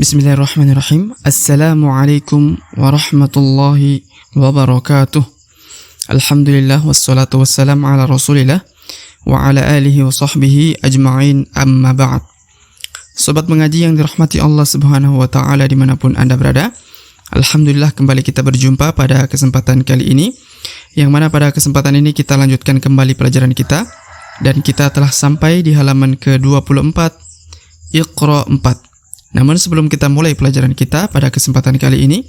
Bismillahirrahmanirrahim. Assalamualaikum warahmatullahi wabarakatuh. Alhamdulillah wassalatu wassalamu ala rasulillah wa ala alihi wa sahbihi ajma'in, amma ba'd. Sobat mengaji yang dirahmati Allah subhanahu wa ta'ala dimanapun Anda berada, Alhamdulillah kembali kita berjumpa pada kesempatan kali ini, yang mana pada kesempatan ini kita lanjutkan kembali pelajaran kita, dan kita telah sampai di halaman ke-24 Iqra 4. Namun sebelum kita mulai pelajaran kita pada kesempatan kali ini,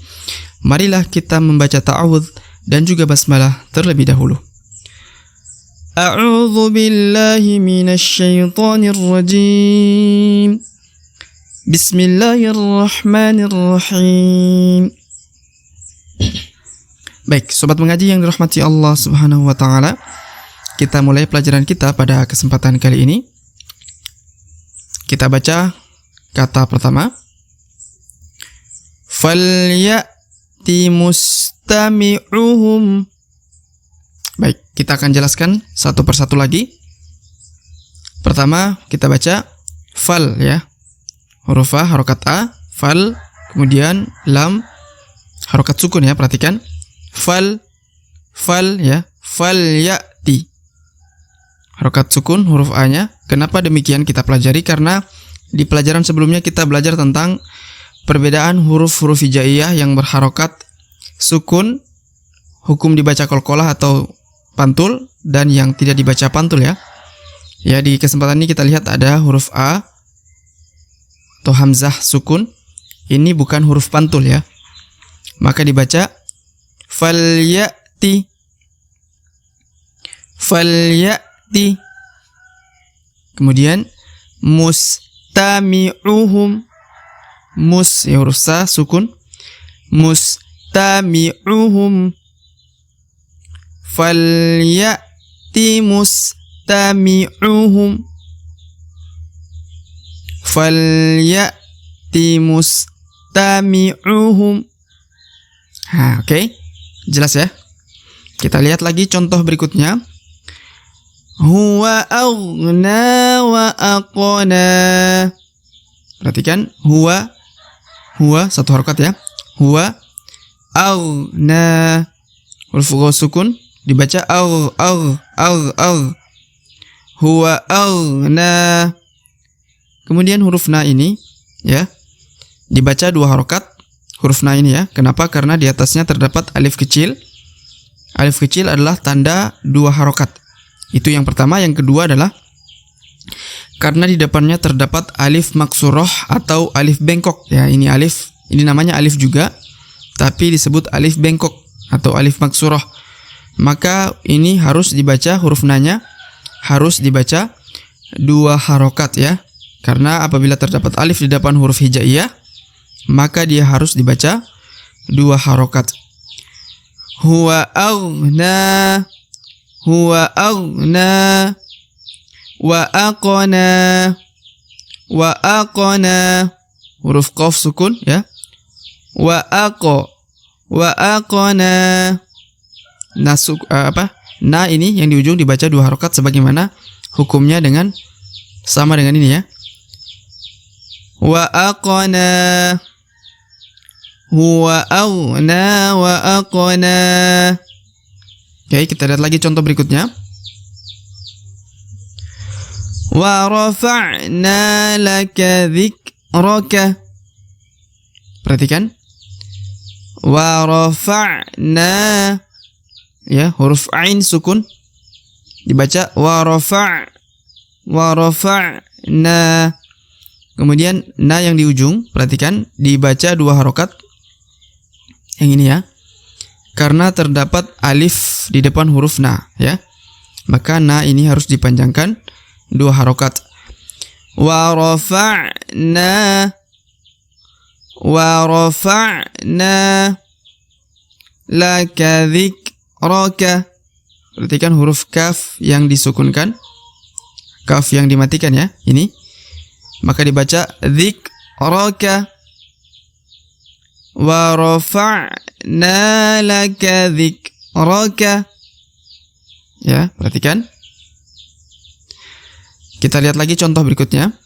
marilah kita membaca ta'awudz dan juga basmalah terlebih dahulu. A'udzu billahi minasy syaithanir rajim. Bismillahirrahmanirrahim. Baik, sobat mengaji yang dirahmati Allah Subhanahu wa taala, kita mulai pelajaran kita pada kesempatan kali ini. Kita baca kata pertama, falyati mustami'uhum. Baik, kita akan jelaskan satu persatu lagi. Pertama, kita baca fal ya. Huruf A, harokat A, fal, kemudian lam, harokat sukun ya, perhatikan. Fal ya, falyati. Harokat sukun huruf A-nya. Kenapa demikian kita pelajari? Karena di pelajaran sebelumnya kita belajar tentang perbedaan huruf-huruf hijaiyah yang berharokat sukun, hukum dibaca qalqalah atau pantul, dan yang tidak dibaca pantul ya. Ya, di kesempatan ini kita lihat ada huruf A atau hamzah sukun. Ini bukan huruf pantul ya. Maka dibaca falyati. Falyati. Kemudian mustami'uhum. Mus ya, huruf sa sukun. Mustami'uhum. Falyati mustami'uhum. Falyati mustami'uhum. Oke. Jelas ya? Kita lihat lagi contoh berikutnya. Huwa aghna wa aqna. Perhatikan, huwa satu harokat ya. Huwa aghna. Huruf ghaus sukun dibaca agh. Huwa aghna. Kemudian huruf na ini ya dibaca dua harokat. Huruf na ini ya. Kenapa? Karena di atasnya terdapat alif kecil. Alif kecil adalah tanda dua harokat. Itu yang pertama. Yang kedua adalah karena di depannya terdapat alif maksuroh atau alif bengkok ya. Ini alif, ini namanya alif juga, tapi disebut alif bengkok atau alif maksuroh. Maka ini harus dibaca, huruf nanya harus dibaca dua harokat ya. Karena apabila terdapat alif di depan huruf hijaiyah, maka dia harus dibaca dua harokat. Huwa aghna. Huwa aghna. Wa aqna. Wa aqna. Huruf qaf sukun ya. Wa aqna. Na ini yang di ujung dibaca dua harokat sebagaimana hukumnya sama dengan ini ya. Wa aqna. Huwa aghna wa aqna. Oke, kita lihat lagi contoh berikutnya. Wa rafa'na laka dzikraka. Perhatikan. Wa rafa'na ya, huruf ain sukun dibaca wa rafa'na. Kemudian na yang di ujung, perhatikan, dibaca dua harokat. Yang ini ya. Karena terdapat alif di depan huruf na ya. Maka na ini harus dipanjangkan dua harokat. Wa rafa'na. Wa rafa'na laka dzikraka. Perhatikan huruf kaf yang disukunkan, kaf yang dimatikan ya. Ini maka dibaca dzikraka. Wa rafa'na laka dzikraka. Ya, perhatikan. Kita lihat lagi contoh berikutnya.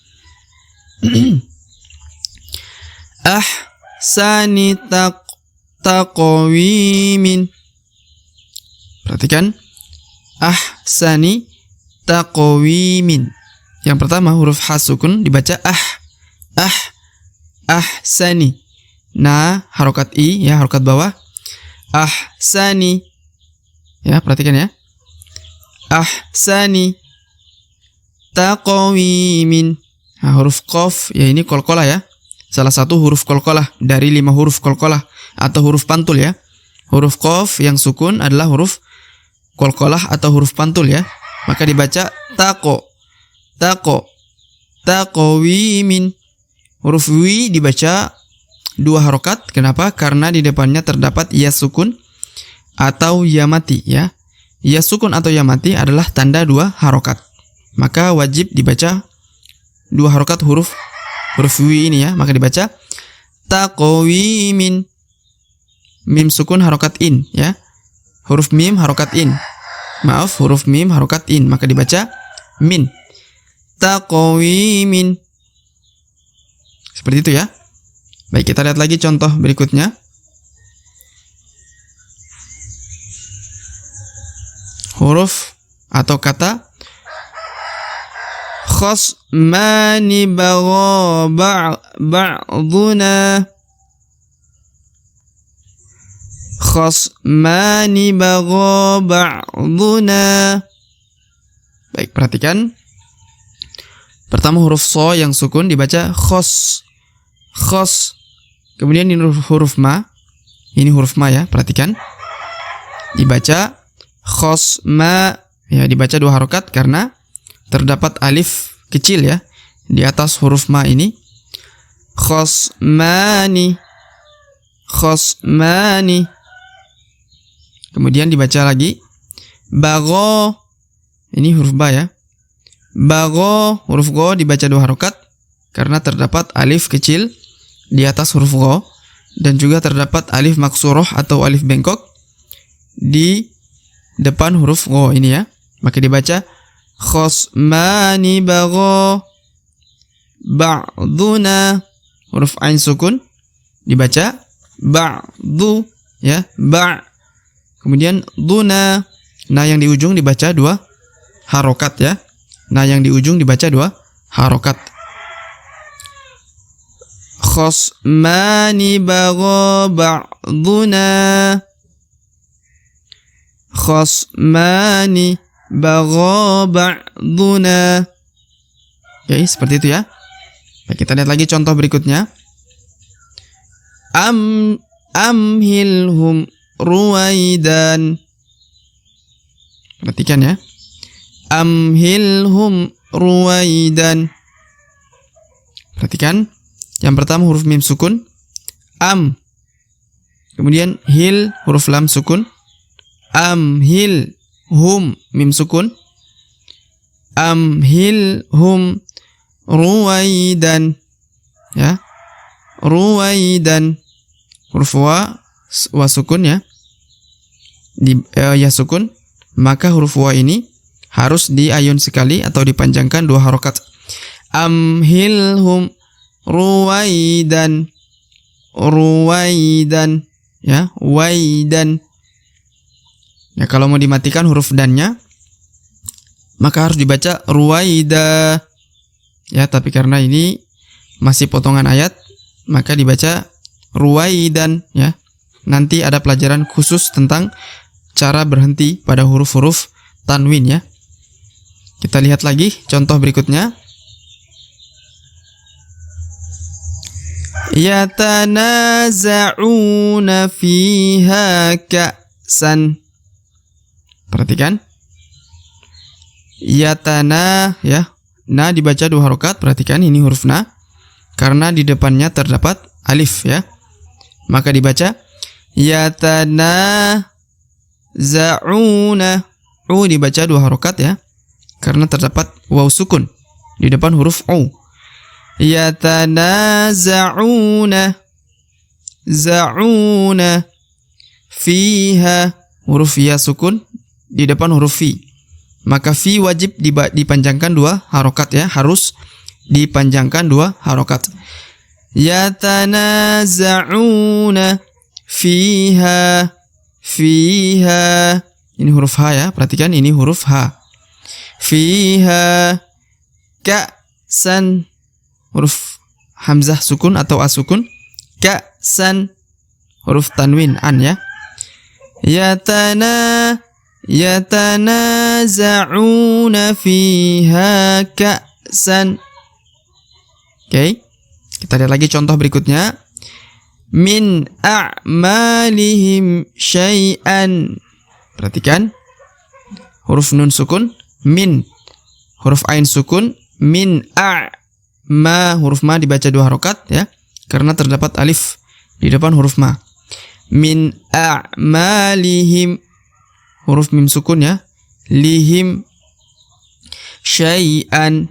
ahsani taqwimin. Perhatikan, ahsani taqwimin. Yang pertama huruf ha sukun dibaca ahsani. Nah, harokat i ya, harokat bawah. Ahsani. Ya, perhatikan ya. Ahsani taqwimin. Nah, huruf qaf ya, ini qalqalah ya. Salah satu huruf qalqalah dari 5 huruf qalqalah atau huruf pantul ya. Huruf qaf yang sukun adalah huruf qalqalah atau huruf pantul ya. Maka dibaca taqwimin. Huruf wi dibaca 2 harokat. Kenapa? Karena di depannya terdapat ya sukun atau ya mati ya. Ya sukun atau ya mati adalah tanda 2 harokat. Maka wajib dibaca 2 harokat huruf wi ini ya. Maka dibaca taqwimin. Mim sukun harokat in ya. Huruf mim harokat in. Maaf, huruf mim harokat in. Maka dibaca min. Taqwimin. Seperti itu ya. Baik, kita lihat lagi contoh berikutnya. Huruf atau kata khasmani bagha ba'duna. Khasmani bagha ba'duna. Baik, perhatikan. Pertama huruf so yang sukun dibaca khos. Kemudian ini huruf ma. Ini huruf ma ya, perhatikan. Dibaca khosma ya, dibaca 2 harokat karena terdapat alif kecil ya di atas huruf ma ini. Khosmani. Kemudian dibaca lagi bagho. Ini huruf ba ya. Bagho, huruf go dibaca 2 harokat karena terdapat alif kecil di atas huruf go, dan juga terdapat alif maksuroh atau alif bengkok di depan huruf go ini ya. Maka dibaca khosmani bagho ba'duna. Huruf ain sukun dibaca ba'du ya, kemudian duna. Nah, yang di ujung dibaca 2 harokat ya. Nah, yang di ujung dibaca 2 harokat. Khosmani bagha ba'duna. Khosmani bagha ba'duna. Oke, seperti itu ya. Baik, kita lihat lagi contoh berikutnya. Amhilhum ruwaidan. Perhatikan ya. Amhilhum ruwaidan. Perhatikan. Yang pertama huruf mim sukun. Am. Kemudian hil huruf lam sukun. Amhilhum mim sukun. Amhilhum ruwaidan. Ya. Ruwaidan. Huruf wa sukun ya. Ya sukun. Maka huruf wa ini harus diayun sekali atau dipanjangkan 2 harokat. Amhilhum ruwaidan. Ya, waidan. Ya, kalau mau dimatikan huruf dannya maka harus dibaca ruwaida. Ya, tapi karena ini masih potongan ayat maka dibaca ruwaidan ya. Nanti ada pelajaran khusus tentang cara berhenti pada huruf-huruf tanwin ya. Kita lihat lagi contoh berikutnya. Yatanaza'una fiha ka'san. Perhatikan. Yatana ya. Na dibaca 2 harokat. Perhatikan ini huruf na. Karena di depannya terdapat alif ya. Maka dibaca yatanaza'una. U dibaca 2 harokat ya. Karena terdapat waw sukun di depan huruf u. Yatanaza'una. Za'una. Fiha. Huruf ya sukun di depan huruf fi. Maka fi wajib dipanjangkan 2 harokat ya. Harus dipanjangkan 2 harokat. yatanaza'una fiha. Ini huruf H ya, perhatikan ini huruf H. Fiha ka'san, huruf hamzah sukun atau asukun. Ka'san, huruf tanwin an ya. Yatanaza'una fiha ka'san. Oke, kita lihat lagi contoh berikutnya. Min a'malihim syai'an. Perhatikan huruf nun sukun, min, huruf ain sukun, min ma, huruf ma dibaca 2 harokat ya, karena terdapat alif di depan huruf ma. Min a'malihim, huruf mim sukun ya, lihim, syai'an,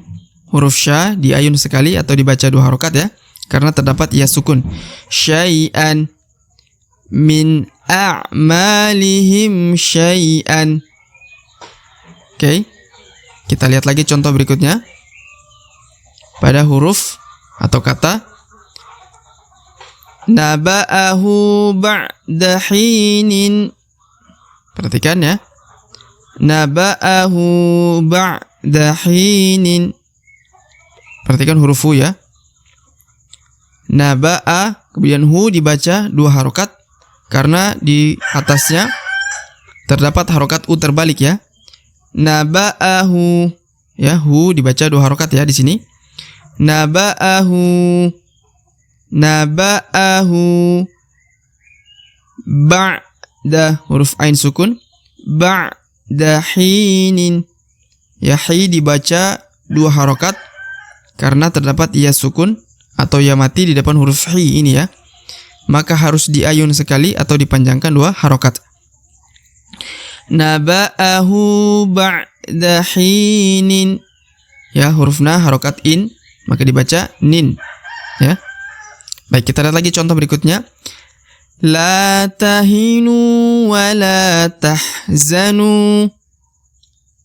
huruf sya diayun sekali atau dibaca 2 harokat ya, karena terdapat ya sukun. Syai'an, min a'malihim syai'an. Oke, kita lihat lagi contoh berikutnya. Pada huruf atau kata naba'ahu ba'da hinin. Perhatikan ya. Naba'ahu ba'da hinin. Perhatikan huruf hu ya. Naba'a, kemudian hu dibaca 2 harokat karena di atasnya terdapat harokat u terbalik ya. Naba'ahu ya, hu dibaca 2 harokat ya di sini. Naba'ahu ba'da, huruf ain sukun, ba'da hinin ya, hi dibaca 2 harokat karena terdapat ya sukun atau ya mati di depan huruf hi ini ya, maka harus diayun sekali atau dipanjangkan 2 harokat. Naba'ahu ba'da hinin ya, huruf na harokat in, maka dibaca nin ya. Baik, kita lihat lagi contoh berikutnya. La tahinu wa la tahzanu.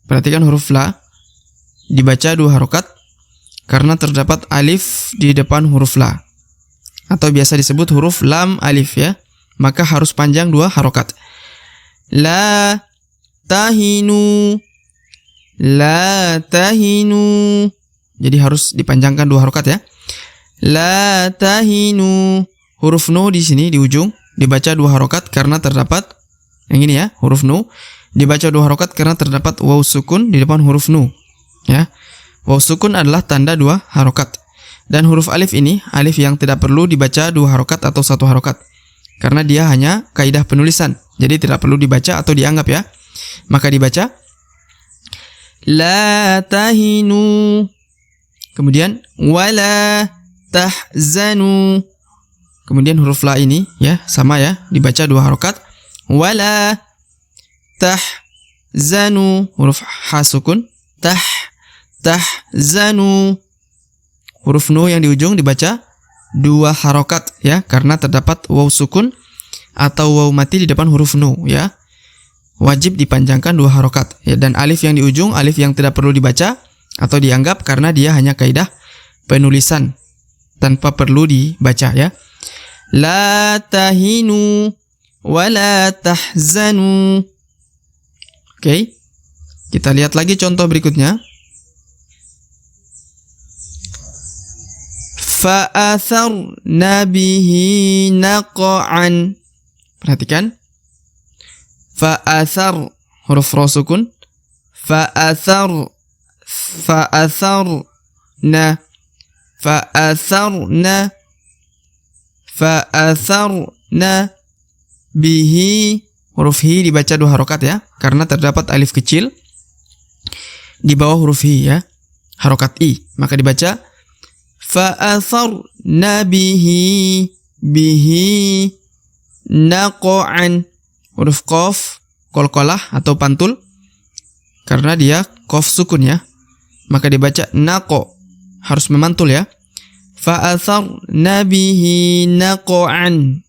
Perhatikan huruf la dibaca 2 harokat karena terdapat alif di depan huruf la, atau biasa disebut huruf lam alif ya, maka harus panjang 2 harokat. La tahinu, jadi harus dipanjangkan 2 harokat ya. La tahinu, huruf nu di sini di ujung dibaca 2 harokat karena terdapat yang ini ya, huruf nu dibaca 2 harokat karena terdapat waw sukun di depan huruf nu ya. Waw sukun adalah tanda 2 harokat. Dan huruf alif ini, alif yang tidak perlu dibaca 2 harokat atau 1 harokat, karena dia hanya kaidah penulisan, jadi tidak perlu dibaca atau dianggap ya. Maka dibaca la tahinu, kemudian wala tahzanu. Kemudian huruf la ini ya sama ya, dibaca 2 harokat. Wala tahzanu, huruf ha sukun, tahzanu. Huruf nu yang di ujung dibaca 2 harokat ya, karena terdapat waw sukun atau waw mati di depan huruf nu ya. Wajib dipanjangkan 2 harokat ya. Dan alif yang di ujung, alif yang tidak perlu dibaca atau dianggap karena dia hanya kaidah penulisan tanpa perlu dibaca ya. La tahinu wa la tahzanu. Oke, kita lihat lagi contoh berikutnya. Fa'atharna bihi naqa'an. Perhatikan. Fa'athar, huruf ra sukun. Fa'atharna bihi, huruf hi dibaca 2 harokat ya, karena terdapat alif kecil di bawah huruf hi ya, harokat i, maka dibaca fa'atharna bihi naqa'an. Huruf qaf qalqalah atau pantul karena dia qaf sukun ya, maka dibaca naqo, harus memantul ya. Fa'atharna bihi naqa'an,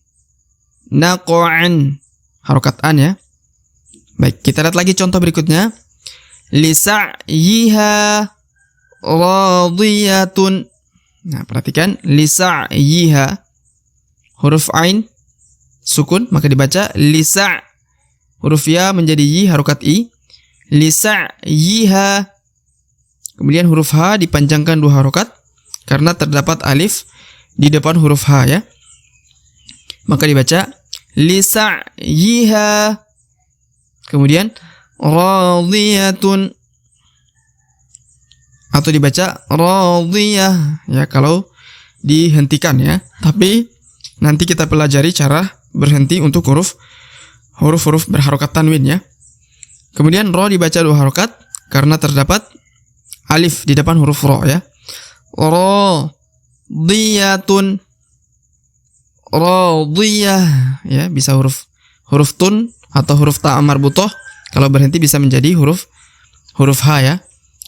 harokat an ya. Baik, kita lihat lagi contoh berikutnya. Lisa'yiha radiyatun. Nah, perhatikan lisa'yiha. Huruf ain sukun maka dibaca lisa'. Huruf ya menjadi yi harokat i. Lisa'yiha. Kemudian huruf ha dipanjangkan 2 harokat karena terdapat alif di depan huruf ha ya. Maka dibaca lisa'yiha. Kemudian radiyatun atau dibaca radiyah ya kalau dihentikan ya. Tapi nanti kita pelajari cara berhenti untuk huruf-huruf berharokat tanwin ya. Kemudian ro dibaca 2 harokat karena terdapat alif di depan huruf ro ya. Radiyatun. Radiyah ya, bisa huruf tun atau huruf ta marbutoh. Kalau berhenti bisa menjadi huruf ha ya.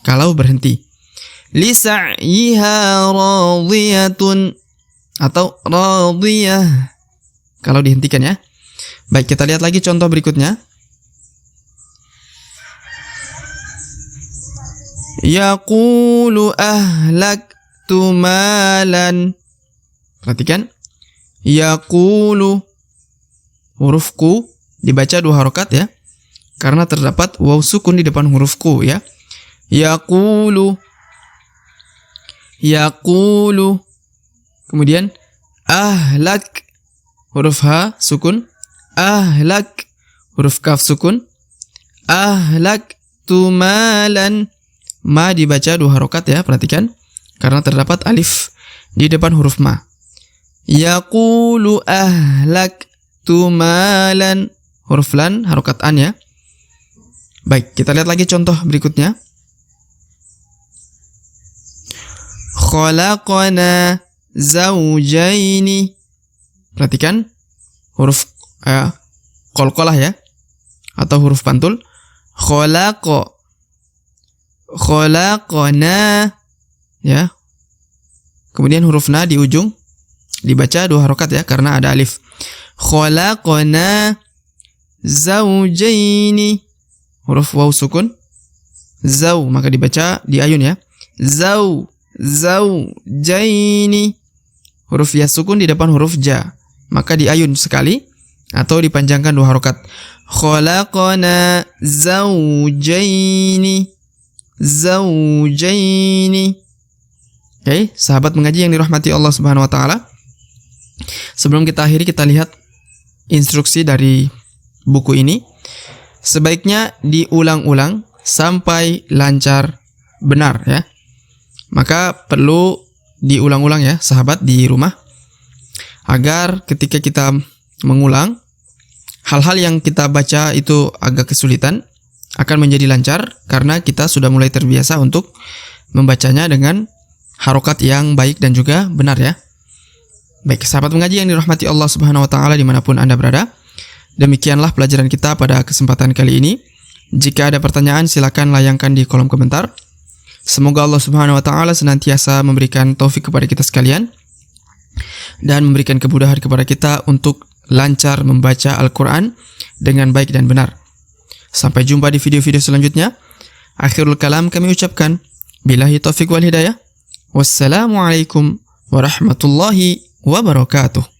Kalau berhenti. Lisa'yiha radiyatun atau radiyah kalau dihentikan ya. Baik, kita lihat lagi contoh berikutnya. Yaqulu ahlaktu malan. Perhatikan. Yaqulu. Huruf ku dibaca 2 harokat ya. Karena terdapat waw sukun di depan huruf ku ya. Yaqulu. Yaqulu. Kemudian ahlak. Huruf ha sukun. Ahlak. Huruf kaf sukun. Ahlak tumalan. Ma dibaca 2 harokat ya, perhatikan. Karena terdapat alif di depan huruf ma. Yaqulu ahlak tumalan. Huruf lan harokat an ya. Baik, kita lihat lagi contoh berikutnya. Khalaqana zawjaini. Perhatikan huruf qalqalah ya atau huruf pantul. Khalaqana ya. Kemudian huruf na di ujung dibaca 2 harokat ya karena ada alif. Khalaqana zawjaini. Huruf waw sukun. Zaw maka dibaca di ayun ya. Zawjaini. Huruf ya sukun di depan huruf ja. Maka di ayun sekali atau dipanjangkan 2 harokat. Khalaqana zawjaini. Zawjaini. Oke, sahabat mengaji yang dirahmati Allah Subhanahu wa taala. Sebelum kita akhiri, kita lihat instruksi dari buku ini. Sebaiknya diulang-ulang sampai lancar benar ya. Maka perlu diulang-ulang ya sahabat di rumah. Agar ketika kita mengulang, hal-hal yang kita baca itu agak kesulitan akan menjadi lancar karena kita sudah mulai terbiasa untuk membacanya dengan harokat yang baik dan juga benar ya. Baik, sahabat mengaji yang dirahmati Allah Subhanahu wa taala dimanapun Anda berada. Demikianlah pelajaran kita pada kesempatan kali ini. Jika ada pertanyaan silakan layangkan di kolom komentar. Semoga Allah Subhanahu wa taala senantiasa memberikan taufik kepada kita sekalian dan memberikan kemudahan kepada kita untuk lancar membaca Al-Qur'an dengan baik dan benar. Sampai jumpa di video-video selanjutnya. Akhirul kalam kami ucapkan billahi taufik wal hidayah. Wassalamualaikum warahmatullahi wabarakatuh.